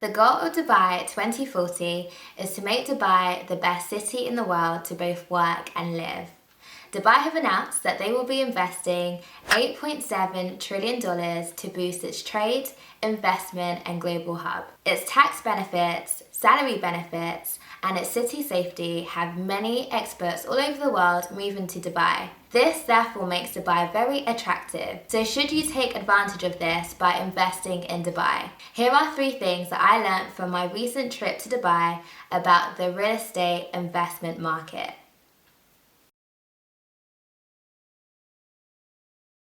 The goal of Dubai 2040 is to make Dubai the best city in the world to both work and live. Dubai have announced that they will be investing $8.7 trillion to boost its trade, investment and global hub. Its tax benefits, salary benefits and its city safety have many experts all over the world moving to Dubai. This therefore makes Dubai very attractive. So should you take advantage of this by investing in Dubai? Here are 3 things that I learned from my recent trip to Dubai about the real estate investment market.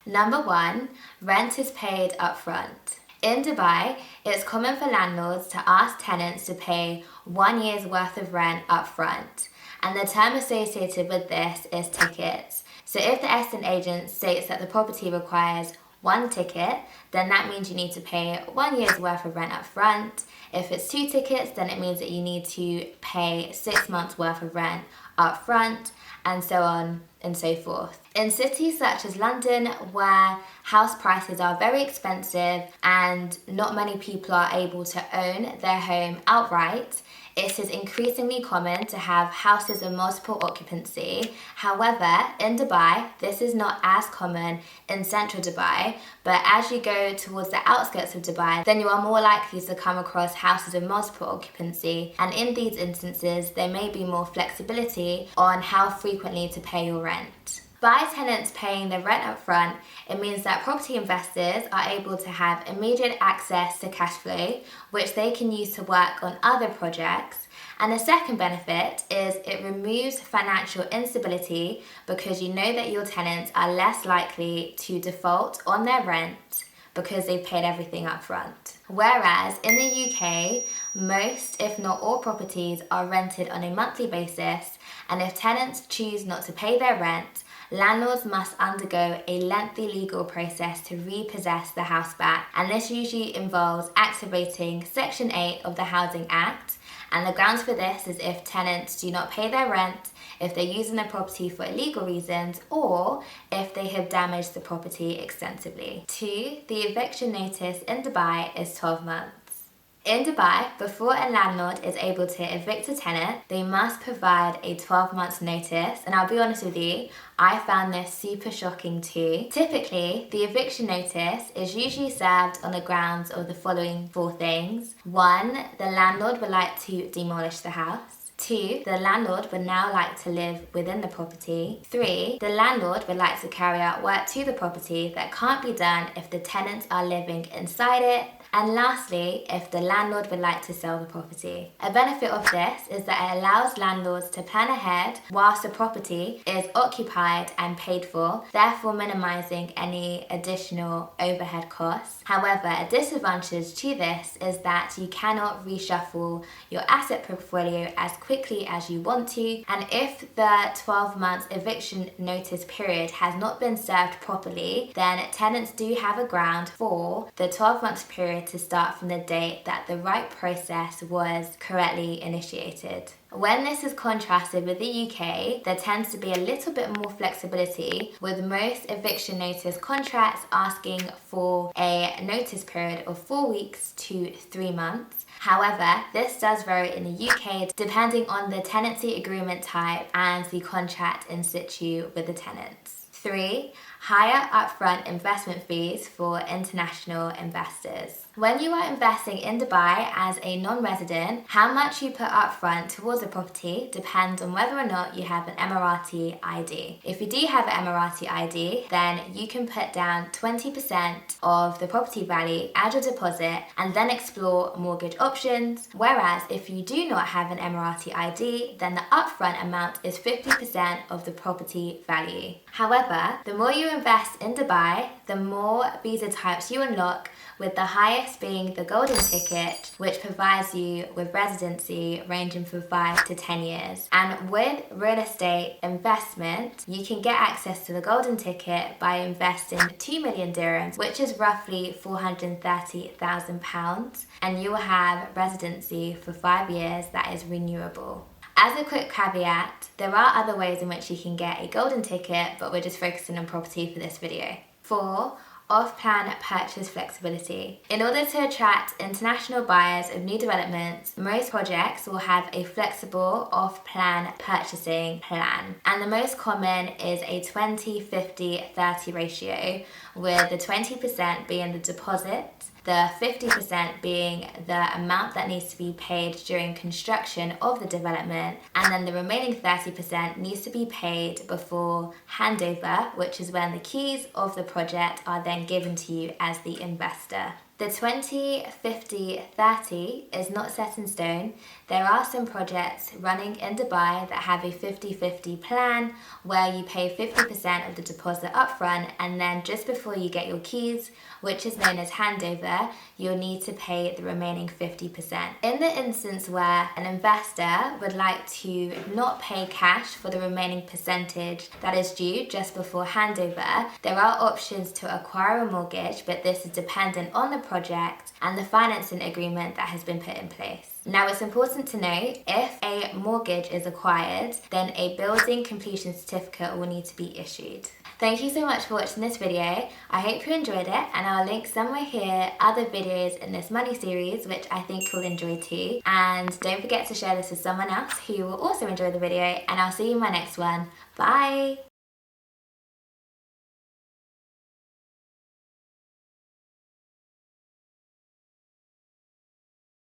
Number 1, rent is paid upfront. In Dubai, it's common for landlords to ask tenants to pay 1 year's worth of rent upfront, and the term associated with this is tickets. So if the estate agent states that the property requires 1 ticket, then that means you need to pay 1 year's worth of rent upfront. If it's 2 tickets, then it means that you need to pay 6 months worth of rent upfront, and so on and so forth. In cities such as London, where house prices are very expensive and not many people are able to own their home outright, it is increasingly common to have houses of multiple occupancy. However, in Dubai, this is not as common in central Dubai, but as you go towards the outskirts of Dubai, then you are more likely to come across houses of multiple occupancy, and in these instances, there may be more flexibility on how frequently to pay your rent. By tenants paying the rent up front, it means that property investors are able to have immediate access to cash flow, which they can use to work on other projects. And the second benefit is it removes financial instability because you know that your tenants are less likely to default on their rent because they've paid everything up front. Whereas in the UK, most, if not all properties are rented on a monthly basis, and if tenants choose not to pay their rent, landlords must undergo a lengthy legal process to repossess the house back, and this usually involves activating Section 8 of the Housing Act, and the grounds for this is if tenants do not pay their rent, if they're using the property for illegal reasons, or if they have damaged the property extensively. 2. The eviction notice in Dubai is 12 months. In Dubai, before a landlord is able to evict a tenant, they must provide a 12-month notice, and I'll be honest with you, I found this super shocking too. Typically, the eviction notice is usually served on the grounds of the following 4 things. 1, the landlord would like to demolish the house. 2, the landlord would now like to live within the property. 3, the landlord would like to carry out work to the property that can't be done if the tenants are living inside it. And lastly, if the landlord would like to sell the property. A benefit of this is that it allows landlords to plan ahead whilst the property is occupied and paid for, therefore minimizing any additional overhead costs. However, a disadvantage to this is that you cannot reshuffle your asset portfolio as quickly as you want to, and if the 12 months eviction notice period has not been served properly, then tenants do have a ground for the 12 months period to start from the date that the right process was correctly initiated. When this is contrasted with the UK, there tends to be a little bit more flexibility, with most eviction notice contracts asking for a notice period of 4 weeks to 3 months. However, this does vary in the UK depending on the tenancy agreement type and the contract in situ with the tenants. 3, higher upfront investment fees for international investors. When you are investing in Dubai as a non-resident, how much you put upfront towards a property depends on whether or not you have an Emirati ID. If you do have an Emirati ID, then you can put down 20% of the property value as your deposit and then explore mortgage options. Whereas if you do not have an Emirati ID, then the upfront amount is 50% of the property value. However, the more you invest in Dubai, the more visa types you unlock, with the highest being the golden ticket, which provides you with residency ranging from 5 to 10 years. And with real estate investment, you can get access to the golden ticket by investing 2 million dirhams, which is roughly £430,000, and you will have residency for 5 years that is renewable. As a quick caveat, there are other ways in which you can get a golden ticket, but we're just focusing on property for this video. 4, off-plan purchase flexibility. In order to attract international buyers of new developments, most projects will have a flexible off-plan purchasing plan. And the most common is a 20-50-30 ratio, with the 20% being the deposit, the 50% being the amount that needs to be paid during construction of the development, and then the remaining 30% needs to be paid before handover, which is when the keys of the project are then given to you as the investor. The 20-50-30 is not set in stone. There are some projects running in Dubai that have a 50-50 plan where you pay 50% of the deposit upfront, and then just before you get your keys, which is known as handover, you'll need to pay the remaining 50%. In the instance where an investor would like to not pay cash for the remaining percentage that is due just before handover, there are options to acquire a mortgage, but this is dependent on the project and the financing agreement that has been put in place. Now, it's important to note, if a mortgage is acquired, then a building completion certificate will need to be issued. Thank you so much for watching this video. I hope you enjoyed it, and I'll link somewhere here other videos in this money series which I think you'll enjoy too. And don't forget to share this with someone else who will also enjoy the video, and I'll see you in my next one. Bye!